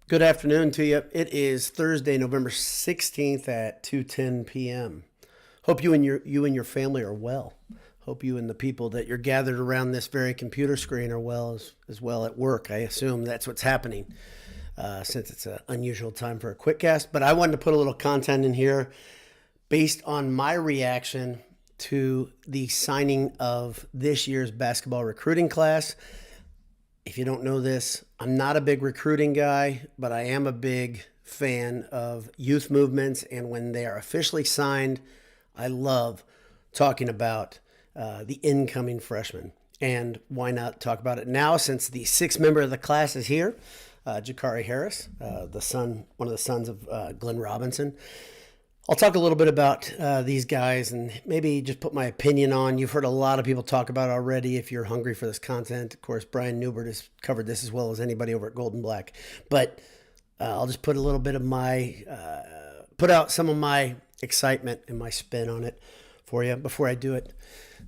Good afternoon to you. It is Thursday, November 16th at 2:10 p.m. Hope you and your family are well. Hope you and the people that you're gathered around this very computer screen are as well at work. I assume that's what's happening since it's an unusual time for a QuickCast. But I wanted to put a little content in here based on my reaction to the signing of this year's basketball recruiting class. If you don't know this, I'm not a big recruiting guy, but I am a big fan of youth movements. And when they are officially signed, I love talking about the incoming freshmen. And why not talk about it now since the sixth member of the class is here, Jakari Harris, one of the sons of Glenn Robinson. I'll talk a little bit about these guys and maybe just put my opinion on. You've heard a lot of people talk about it already if you're hungry for this content. Of course, Brian Newbert has covered this as well as anybody over at Golden Black. But I'll just put a little bit of put out some of my excitement and my spin on it for you before I do it.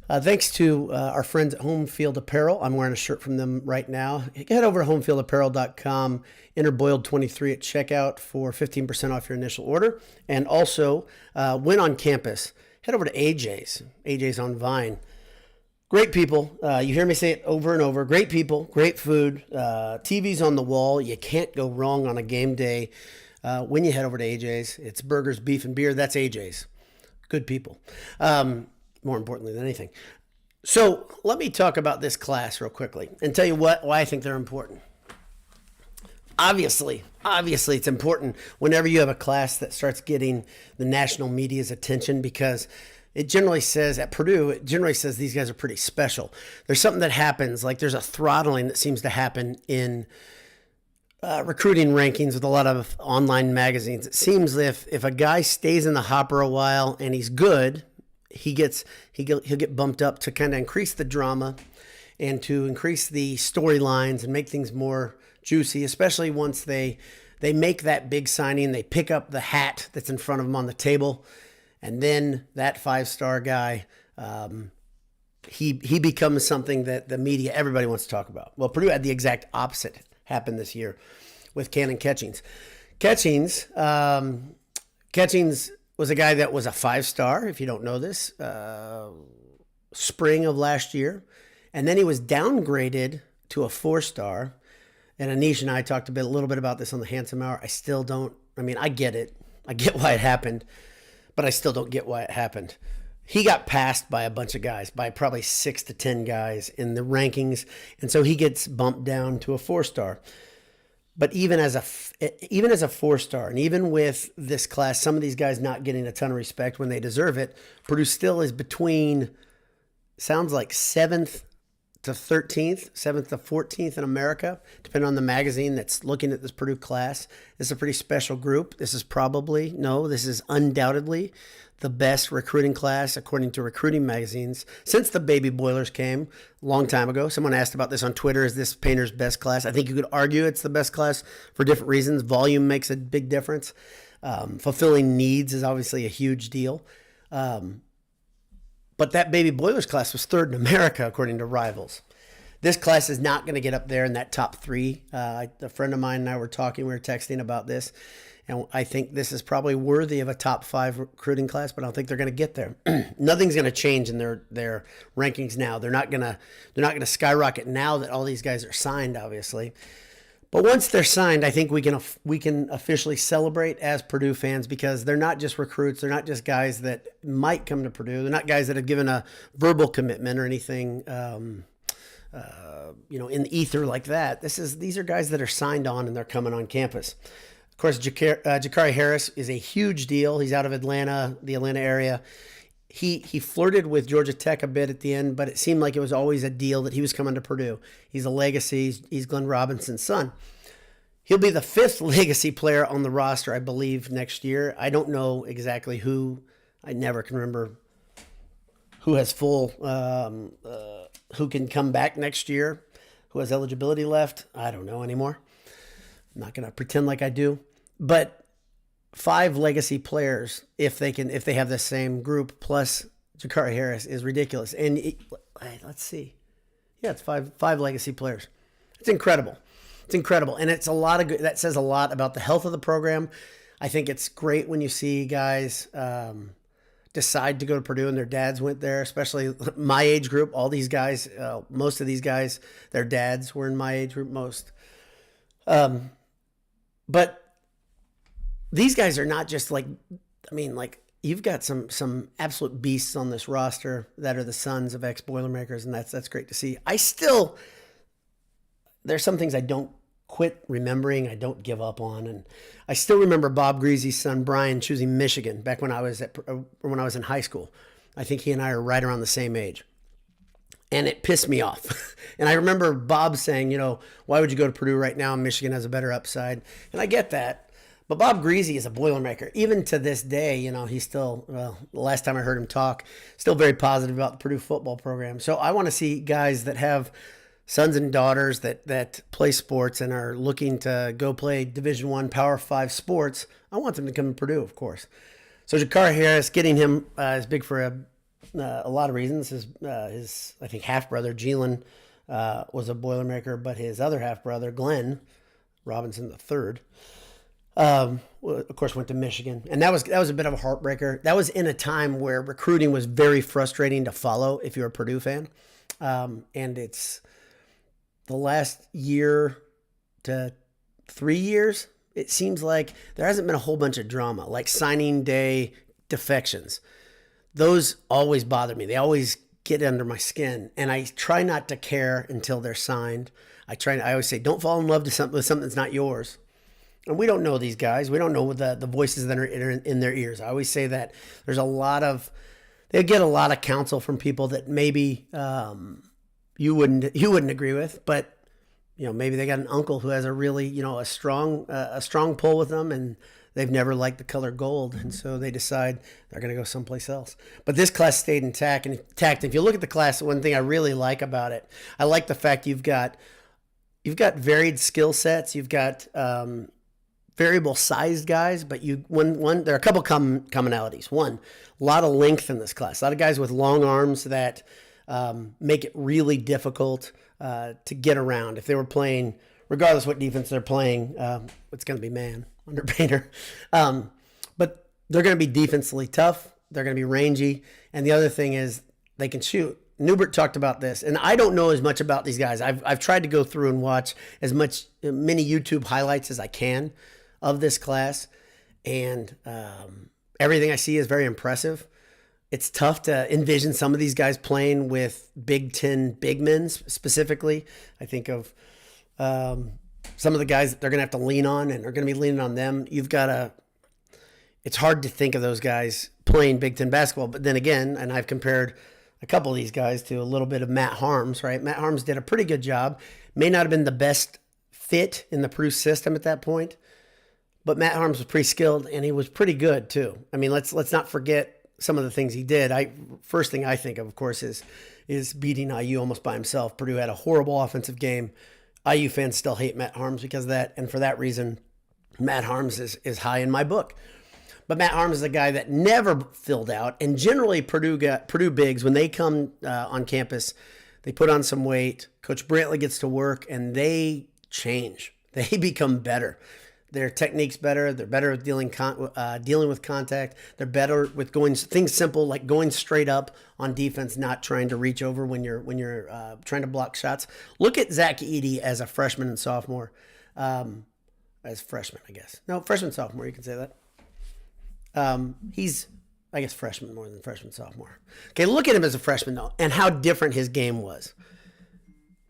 Thanks to our friends at Home Field Apparel. I'm wearing a shirt from them right now. Head over to homefieldapparel.com, enter Boiled23 at checkout for 15% off your initial order. And also, when on campus, head over to AJ's on Vine. Great people. You hear me say it over and over. Great people, great food, TV's on the wall. You can't go wrong on a game day when you head over to AJ's. It's burgers, beef, and beer. That's AJ's. Good people. More importantly than anything. So let me talk about this class real quickly and tell you why I think they're important. Obviously, it's important whenever you have a class that starts getting the national media's attention because it generally says, at Purdue, these guys are pretty special. There's something that happens, like there's a throttling that seems to happen in recruiting rankings with a lot of online magazines. It seems if a guy stays in the hopper a while and he's good, he'll get bumped up to kind of increase the drama and to increase the storylines and make things more juicy, especially once they make that big signing, they pick up the hat that's in front of them on the table, and then that five-star guy, he becomes something that the media, everybody wants to talk about. Well, Purdue had the exact opposite happen this year with Cannon Catchings. Catchings was a guy that was a five-star, if you don't know this, spring of last year. And then he was downgraded to a four-star. And Anish and I talked a little bit about this on the Handsome Hour. I get it. I get why it happened, but I still don't get why it happened. He got passed by a bunch of guys, by probably 6 to 10 guys in the rankings. And so he gets bumped down to a four-star. But even as a four-star, and even with this class, some of these guys not getting a ton of respect when they deserve it, Purdue still is between, sounds like 7th to 13th, 7th to 14th in America, depending on the magazine that's looking at this Purdue class. This is a pretty special group. This is undoubtedly the best recruiting class, according to recruiting magazines, since the Baby Boilers came a long time ago. Someone asked about this on Twitter. Is this Painter's best class? I think you could argue it's the best class for different reasons. Volume makes a big difference. Fulfilling needs is obviously a huge deal. But that Baby Boilers class was third in America, according to Rivals. This class is not going to get up there in that top three. A friend of mine and I were texting about this. And I think this is probably worthy of a top 5 recruiting class, but I don't think they're going to get there. Nothing's going to change in their rankings now. They're not going to skyrocket now that all these guys are signed, obviously. But once they're signed, I think we can officially celebrate as Purdue fans because they're not just recruits. They're not just guys that might come to Purdue. They're not guys that have given a verbal commitment or anything, in the ether like that. These are guys that are signed on and they're coming on campus. Of course, Jakari Harris is a huge deal. He's out of Atlanta, the Atlanta area. He flirted with Georgia Tech a bit at the end, but it seemed like it was always a deal that he was coming to Purdue. He's a legacy. He's Glenn Robinson's son. He'll be the 5th legacy player on the roster, I believe, next year. I don't know exactly who. I never can remember who has who can come back next year, who has eligibility left. I don't know anymore. I'm not going to pretend like I do. But 5 legacy players, if they have the same group plus Jakari Harris, is ridiculous. And let's see. Yeah, it's five legacy players. It's incredible. It's incredible. And it's a lot of good. That says a lot about the health of the program. I think it's great when you see guys decide to go to Purdue and their dads went there, especially my age group. All these guys, most of these guys, their dads were in my age group most. But these guys are not just like, I mean, like you've got some absolute beasts on this roster that are the sons of ex-Boilermakers, and that's great to see. There's some things I don't quit remembering, I don't give up on, and I still remember Bob Greasy's son Brian choosing Michigan back when I was in high school. I think he and I are right around the same age, and it pissed me off. And I remember Bob saying, why would you go to Purdue right now? Michigan has a better upside, and I get that. But Bob Greasy is a Boilermaker. Even to this day, he's still, the last time I heard him talk, still very positive about the Purdue football program. So I want to see guys that have sons and daughters that play sports and are looking to go play Division I, Power 5 sports. I want them to come to Purdue, of course. So Jakar Harris, getting him is big for a lot of reasons. His I think, half-brother, Jalen, was a Boilermaker, but his other half-brother, Glenn Robinson III, of course, went to Michigan. And that was a bit of a heartbreaker. That was in a time where recruiting was very frustrating to follow if you're a Purdue fan. And it's the last year to 3 years, it seems like there hasn't been a whole bunch of drama, like signing day defections. Those always bother me. They always get under my skin, and I try not to care until they're signed. I always say, don't fall in love with something that's not yours. And we don't know these guys. We don't know the voices that are in their ears. I always say that they get a lot of counsel from people that maybe you wouldn't agree with, but maybe they got an uncle who has a really a strong pull with them, and they've never liked the color gold, and so they decide they're going to go someplace else. But this class stayed intact. If you look at the class, one thing I really like about it, I like the fact you've got varied skill sets. You've got variable sized guys, but there are a couple commonalities. One, a lot of length in this class. A lot of guys with long arms that make it really difficult to get around. If they were playing, regardless what defense they're playing, it's going to be man under Painter. But they're going to be defensively tough. They're going to be rangy. And the other thing is they can shoot. Newbert talked about this, and I don't know as much about these guys. I've tried to go through and watch many YouTube highlights as I can of this class, and everything I see is very impressive. It's tough to envision some of these guys playing with Big Ten big men specifically. I think of some of the guys that they're going to have to lean on, and they're going to be leaning on them. It's hard to think of those guys playing Big Ten basketball, but then again, and I've compared a couple of these guys to a little bit of Matt Harms, right? Matt Harms did a pretty good job. May not have been the best fit in the Purdue system at that point, but Matt Harms was pretty skilled, and he was pretty good too. I mean, let's not forget some of the things he did. First thing I think of course, is beating IU almost by himself. Purdue had a horrible offensive game. IU fans still hate Matt Harms because of that, and for that reason, Matt Harms is high in my book. But Matt Harms is a guy that never filled out, and generally Purdue bigs, when they come on campus, they put on some weight. Coach Brantley gets to work, and they change. They become better. Their technique's better. They're better at dealing with contact. They're better with going things simple like going straight up on defense, not trying to reach over when you're trying to block shots. Look at Zach Edey as a freshman and sophomore. As freshman, I guess. No, freshman, sophomore. You can say that. He's, I guess, freshman more than freshman, sophomore. Okay, look at him as a freshman though, and how different his game was.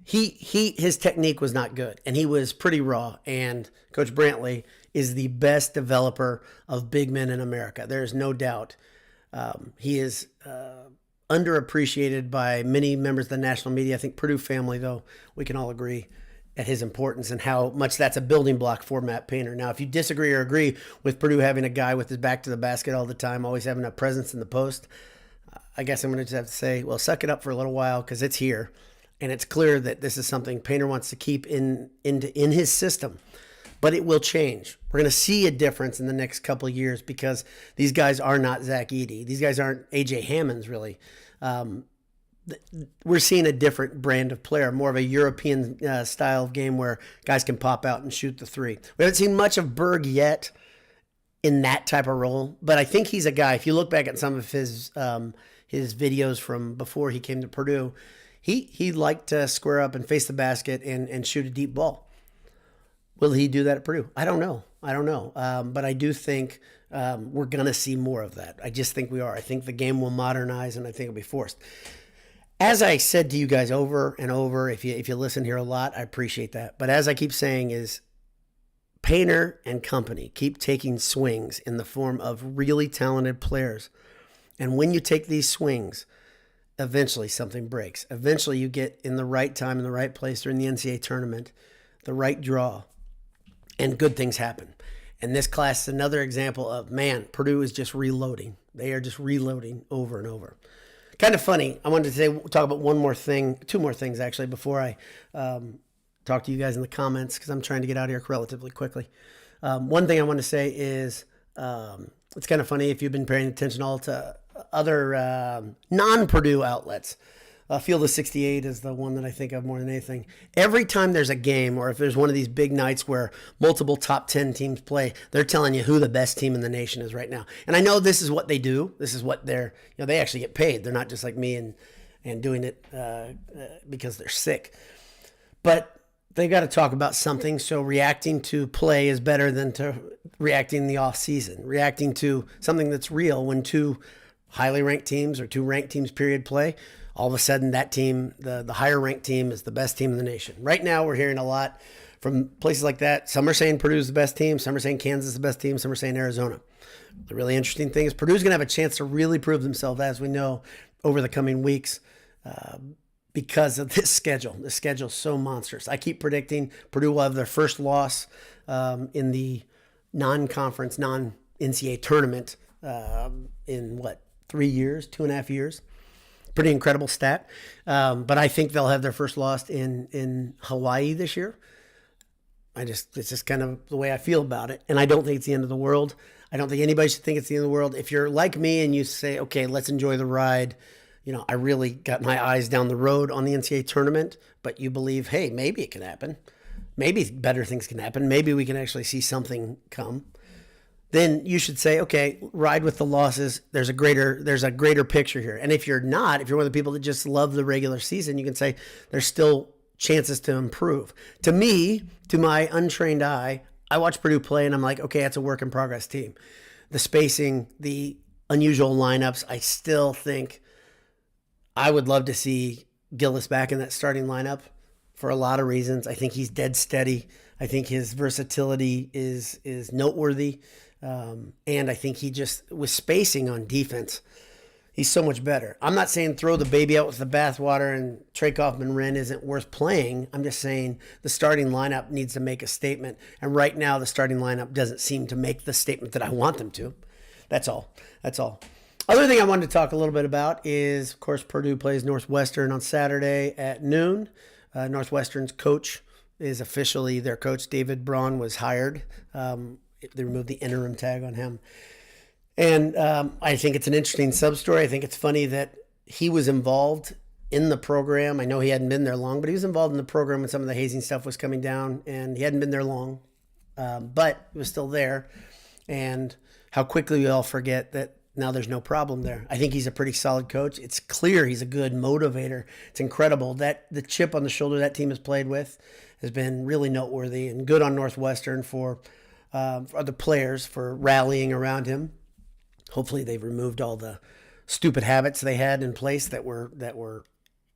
His technique was not good, and he was pretty raw. And Coach Brantley is the best developer of big men in America. There is no doubt. He is underappreciated by many members of the national media. I think Purdue family, though, we can all agree at his importance and how much that's a building block for Matt Painter. Now, if you disagree or agree with Purdue having a guy with his back to the basket all the time, always having a presence in the post, I guess I'm going to just have to say, well, suck it up for a little while because it's here. And it's clear that this is something Painter wants to keep in his system. But it will change. We're going to see a difference in the next couple of years because these guys are not Zach Edey. These guys aren't A.J. Hammonds, really. we're seeing a different brand of player, more of a European style of game where guys can pop out and shoot the three. We haven't seen much of Berg yet in that type of role, but I think he's a guy. If you look back at some of his videos from before he came to Purdue, he liked to square up and face the basket and shoot a deep ball. Will he do that at Purdue? I don't know. But I do think we're going to see more of that. I just think we are. I think the game will modernize, and I think it'll be forced. As I said to you guys over and over, if you listen here a lot, I appreciate that. But as I keep saying is, Painter and company keep taking swings in the form of really talented players. And when you take these swings, eventually something breaks. Eventually you get in the right time, in the right place during the NCAA tournament, the right draw, and good things happen. And this class is another example of, man, Purdue is just reloading. They are just reloading over and over. Kind of funny. I wanted to talk about one more thing, two more things actually, before I talk to you guys in the comments, because I'm trying to get out of here relatively quickly. One thing I want to say is it's kind of funny if you've been paying attention all to other non-Purdue outlets. Field of 68 is the one that I think of more than anything. Every time there's a game, or if there's one of these big nights where multiple top 10 teams play, they're telling you who the best team in the nation is right now. And I know this is what they do. This is what they actually get paid. They're not just like me and doing it because they're sick. But they got to talk about something. So reacting to play is better than to reacting in the off season. Reacting to something that's real when two highly ranked teams or two ranked teams period play, all of a sudden that team, the higher ranked team, is the best team in the nation. Right now we're hearing a lot from places like that. Some are saying Purdue's the best team. Some are saying Kansas is the best team. Some are saying Arizona. The really interesting thing is Purdue's going to have a chance to really prove themselves, as we know, over the coming weeks because of this schedule. The schedule's so monstrous. I keep predicting Purdue will have their first loss in the non-conference, non-NCAA tournament in 3 years, 2.5 years. Pretty incredible stat. But I think they'll have their first loss in Hawaii this year. It's just kind of the way I feel about it. And I don't think it's the end of the world. I don't think anybody should think it's the end of the world. If you're like me and you say, okay, let's enjoy the ride. I really got my eyes down the road on the NCAA tournament, but you believe, hey, maybe it can happen. Maybe better things can happen. Maybe we can actually see something come. Then you should say, okay, ride with the losses. There's a greater picture here. And if you're one of the people that just love the regular season, you can say there's still chances to improve. To me, to my untrained eye, I watch Purdue play and I'm like, okay, that's a work in progress team. The spacing, the unusual lineups, I still think I would love to see Gillis back in that starting lineup for a lot of reasons. I think he's dead steady. I think his versatility is noteworthy. And I think he just, with spacing on defense, he's so much better. I'm not saying throw the baby out with the bathwater and Trey Kaufman-Wren isn't worth playing. I'm just saying the starting lineup needs to make a statement. And right now the starting lineup doesn't seem to make the statement that I want them to. That's all. Other thing I wanted to talk a little bit about is, of course, Purdue plays Northwestern on Saturday at noon. Northwestern's coach is officially their coach. David Braun was hired. They removed the interim tag on him. And I think it's an interesting sub-story. I think it's funny that he was involved in the program. I know he hadn't been there long, but he was involved in the program when some of the hazing stuff was coming down, and he hadn't been there long, but he was still there. And how quickly we all forget that now there's no problem there. I think he's a pretty solid coach. It's clear he's a good motivator. It's incredible that the chip on the shoulder that team has played with has been really noteworthy, and good on Northwestern for the players for rallying around him. Hopefully they've removed all the stupid habits they had in place that were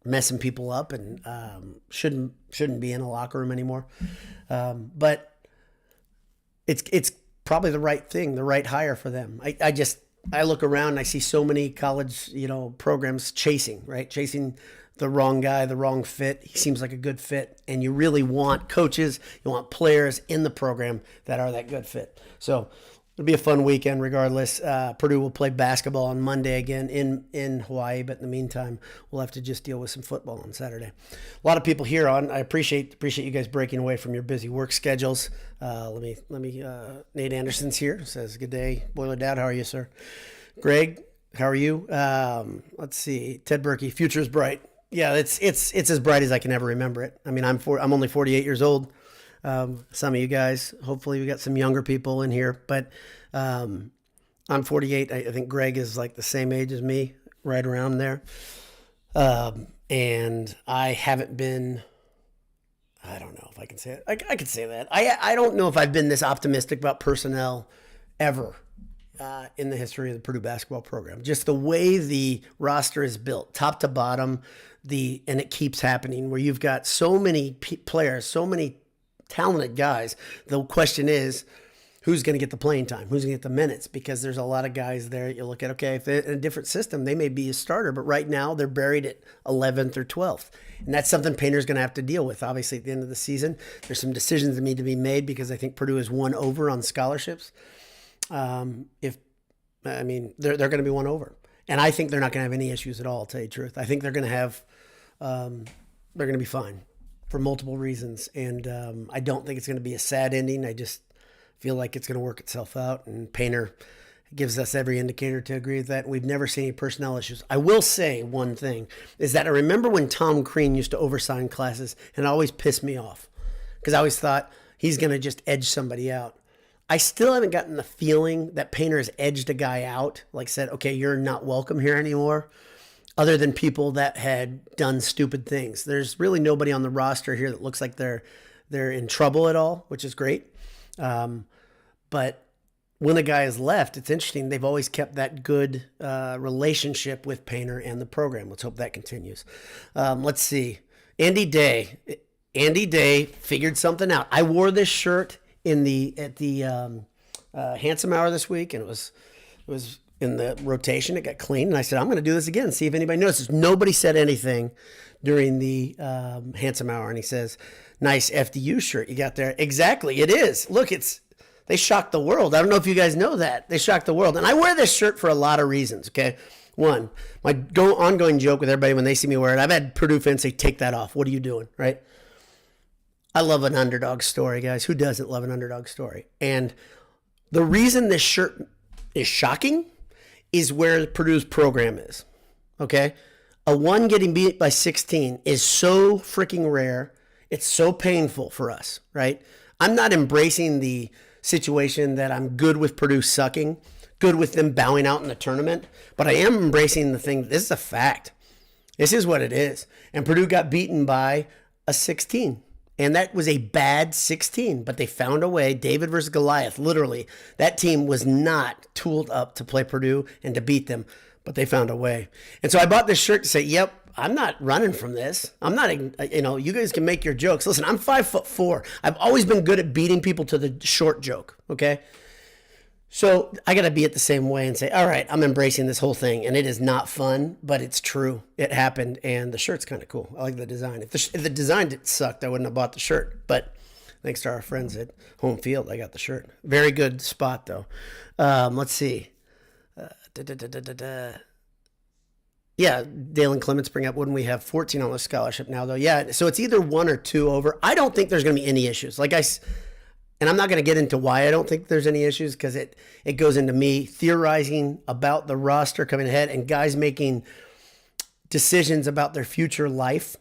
messing people up and shouldn't be in a locker room anymore. But it's probably the right thing, the right hire for them. I look around and I see so many college, programs chasing the wrong guy, the wrong fit. He seems like a good fit. And you really want coaches, you want players in the program that are that good fit. So it'll be a fun weekend regardless. Purdue will play basketball on Monday again in Hawaii, but in the meantime, we'll have to just deal with some football on Saturday. A lot of people here on. I appreciate you guys breaking away from your busy work schedules. Let me. Nate Anderson's here. Says, "Good day, Boiler Dad. How are you, sir?" Greg, How are you? Let's see. Ted Berkey, future's bright. Yeah, it's as bright as I can ever remember it. I mean, I'm only 48 years old. Some of you guys, hopefully, we got some younger people in here, but I'm 48. I think Greg is like the same age as me, right around there. And I haven't been. I don't know if I can say it. I could say that. I don't know if I've been this optimistic about personnel ever in the history of the Purdue basketball program. Just the way the roster is built, top to bottom, and it keeps happening where you've got so many players, so many talented guys. The question is, who's going to get the playing time? Who's going to get the minutes? Because there's a lot of guys there. You look at, okay, if they're in a different system, they may be a starter, but right now they're buried at 11th or 12th. And that's something Painter's going to have to deal with. Obviously, at the end of the season, there's some decisions that need to be made because I think Purdue is one over on scholarships. They're going to be one over. And I think they're not going to have any issues at all, I'll tell you the truth. I think they're going to have, they're going to be fine for multiple reasons. And I don't think it's going to be a sad ending. I just feel like it's going to work itself out. And Painter gives us every indicator to agree with that. We've never seen any personnel issues. I will say one thing is that I remember when Tom Crean used to oversign classes, and it always pissed me off because I always thought he's going to just edge somebody out. I still haven't gotten the feeling that Painter has edged a guy out, like said, okay, you're not welcome here anymore, other than people that had done stupid things. There's really nobody on the roster here that looks like they're in trouble at all, which is great. But when a guy has left, it's interesting. They've always kept that good relationship with Painter and the program. Let's hope that continues. Let's see. Andy Day figured something out. I wore this shirt at the Handsome Hour this week, and it was in the rotation. It got clean, and I said, I'm going to do this again, see if anybody notices. Nobody said anything during the Handsome Hour, and he says, nice FDU shirt you got there. Exactly, it is. Look, they shocked the world. I don't know if you guys know that. They shocked the world. And I wear this shirt for a lot of reasons, okay? One, my ongoing joke with everybody when they see me wear it, I've had Purdue fans say, take that off. What are you doing, right? I love an underdog story, guys. Who doesn't love an underdog story? And the reason this shirt is shocking is where Purdue's program is, okay? A 1 getting beat by 16 is so freaking rare. It's so painful for us, right? I'm not embracing the situation that I'm good with Purdue sucking, good with them bowing out in the tournament, but I am embracing the thing. This is a fact. This is what it is. And Purdue got beaten by a 16. And that was a bad 16, but they found a way. David versus Goliath, literally. That team was not tooled up to play Purdue and to beat them, but they found a way. And so I bought this shirt to say, yep, I'm not running from this. I'm not, you guys can make your jokes. Listen, I'm 5'4". I've always been good at beating people to the short joke, okay? So I got to be it the same way and say, all right, I'm embracing this whole thing. And it is not fun, but it's true. It happened, and the shirt's kind of cool. I like the design. If the design sucked, I wouldn't have bought the shirt. But thanks to our friends at Home Field, I got the shirt. Very good spot, though. Let's see. Yeah, Dale and Clements bring up, wouldn't we have 14 on the scholarship now, though? Yeah, so it's either 1 or 2 over. I don't think there's going to be any issues. And I'm not going to get into why I don't think there's any issues, because it goes into me theorizing about the roster coming ahead and guys making decisions about their future life.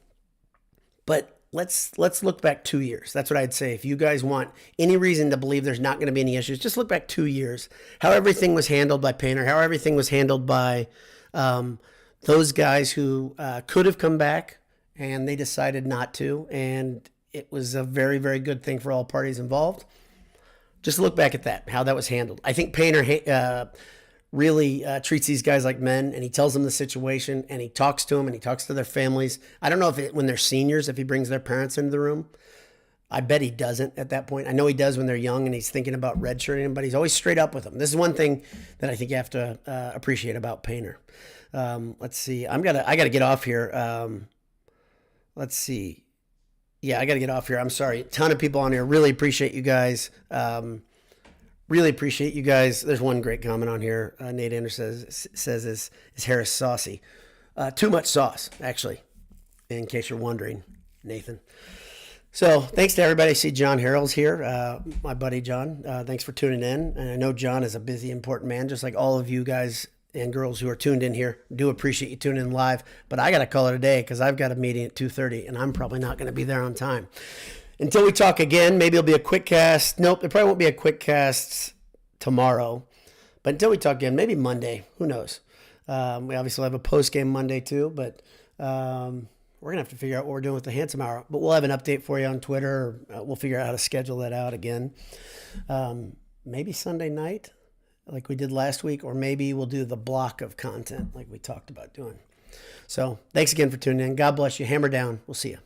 But let's look back 2 years. That's what I'd say. If you guys want any reason to believe there's not going to be any issues, just look back 2 years. How everything was handled by Painter, how everything was handled by those guys who could have come back and they decided not to. And it was a very, very good thing for all parties involved. Just look back at that, how that was handled. I think Painter really treats these guys like men, and he tells them the situation, and he talks to them, and he talks to their families. I don't know when they're seniors, if he brings their parents into the room. I bet he doesn't at that point. I know he does when they're young and he's thinking about redshirting, but he's always straight up with them. This is one thing that I think you have to appreciate about Painter. Let's see. I got to get off here. Let's see. Yeah, I got to get off here. I'm sorry. A ton of people on here. Really appreciate you guys. Really appreciate you guys. There's one great comment on here. Nate Anderson says is Harris saucy? Too much sauce, actually, in case you're wondering, Nathan. So thanks to everybody. I see John Harrell's here, my buddy John. Thanks for tuning in. And I know John is a busy, important man, just like all of you guys and girls who are tuned in here. Do appreciate you tuning in live, but I got to call it a day because I've got a meeting at 2:30 and I'm probably not going to be there on time. Until we talk again, maybe it'll be a quick cast. Nope, there probably won't be a quick cast tomorrow. But until we talk again, maybe Monday. Who knows? We obviously have a post-game Monday too, but we're going to have to figure out what we're doing with the Handsome Hour. But we'll have an update for you on Twitter. We'll figure out how to schedule that out again. Maybe Sunday night like we did last week, or maybe we'll do the block of content like we talked about doing. So thanks again for tuning in. God bless you. Hammer down. We'll see you.